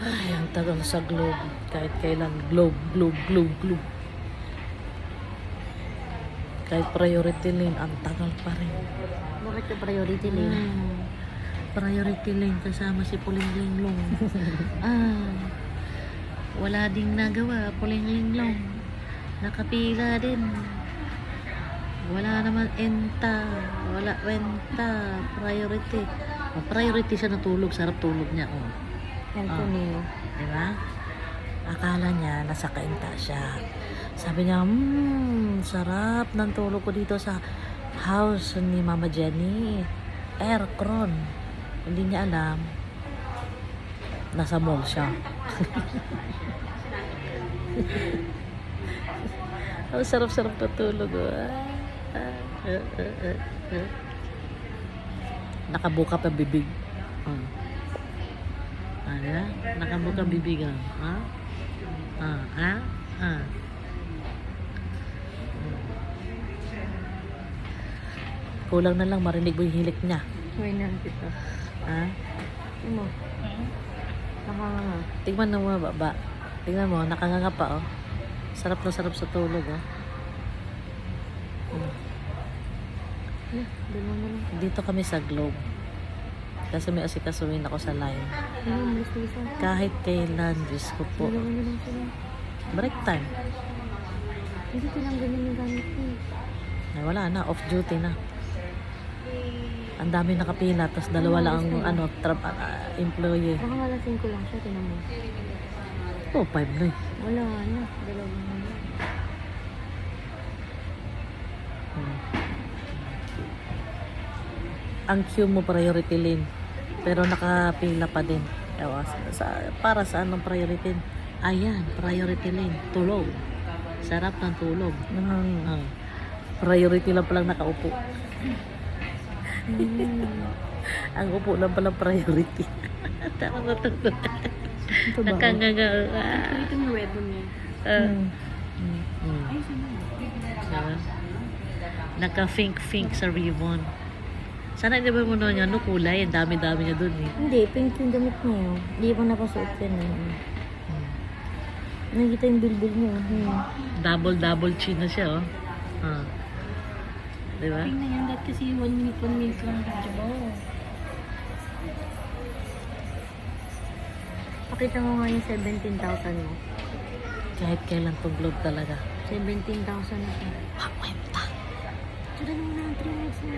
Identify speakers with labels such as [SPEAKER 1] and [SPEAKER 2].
[SPEAKER 1] Ay, ang tagal sa globe. Kahit kailan, globe, globe, globe, globe. Kahit priority lane, ang tagal pa rin.
[SPEAKER 2] Bakit ka priority lane?
[SPEAKER 1] Priority lane kasama si Puling Linglong.
[SPEAKER 2] Wala ding nagawa, Puling Linglong. Nakapila din. Wala naman enta. Wala wenta. Priority. Priority siya natulog. Sarap tulog niya.
[SPEAKER 1] Antonio. Diba? Akala niya nasa kainta siya. Sabi niya, sarap ng tulog ko dito sa house ni Mama Jenny. Aircon. Hindi niya alam. Nasa mall siya. Ang sarap-sarap natulog. Nakabuka pa bibig. Diba? Nakabuka bibig. Kulang na lang marinig mo yung hilik niya.
[SPEAKER 2] Huwag na kita. Ano? Nakanganga.
[SPEAKER 1] Tingnan mo baba. Tingnan mo, nakanganga pa oh. Sarap na sarap sa tulog oh. Dito kami sa Globe. Kasi may asikasuhin ako sa line. Kahit kailan, Diyos ko po. Break time.
[SPEAKER 2] Hindi ko lang ganyan yung gamit ko.
[SPEAKER 1] Ay, wala na, off duty na. Ang dami nakapila, tapos dalawa lang ang employee.
[SPEAKER 2] Baka malasing ko lang siya, tinan mo.
[SPEAKER 1] Oh, 5 na eh.
[SPEAKER 2] Wala na, dalawa na.
[SPEAKER 1] Ang queue mo priority lane, pero nakapila pa din. Ewa, para sa anong priority? Ayan, priority lane, tulog. Sarap ng tulog. Priority lang palang nakaupo. Ang upo lang palang priority. Tama na tulog. Nakangaga.
[SPEAKER 2] Ito yung red niya.
[SPEAKER 1] Naka-fink-fink sa ribbon. Sana hindi ba mo nun yan? Kulay. Ang dami-dami niya dun eh.
[SPEAKER 2] Hindi, pink yung damit niya. Hindi pa napasuot yan. Nakikita yung bilbil niya.
[SPEAKER 1] Double chin na siya oh. Diba?
[SPEAKER 2] Tingnan yan, dahil kasi 1 minute lang diba? Pakita mo nga yung 17,000 mo.
[SPEAKER 1] Kahit kailan tong globe talaga.
[SPEAKER 2] 17,000 na siya.
[SPEAKER 1] Pakwenta.
[SPEAKER 2] Ito na naman ang 3 minutes na.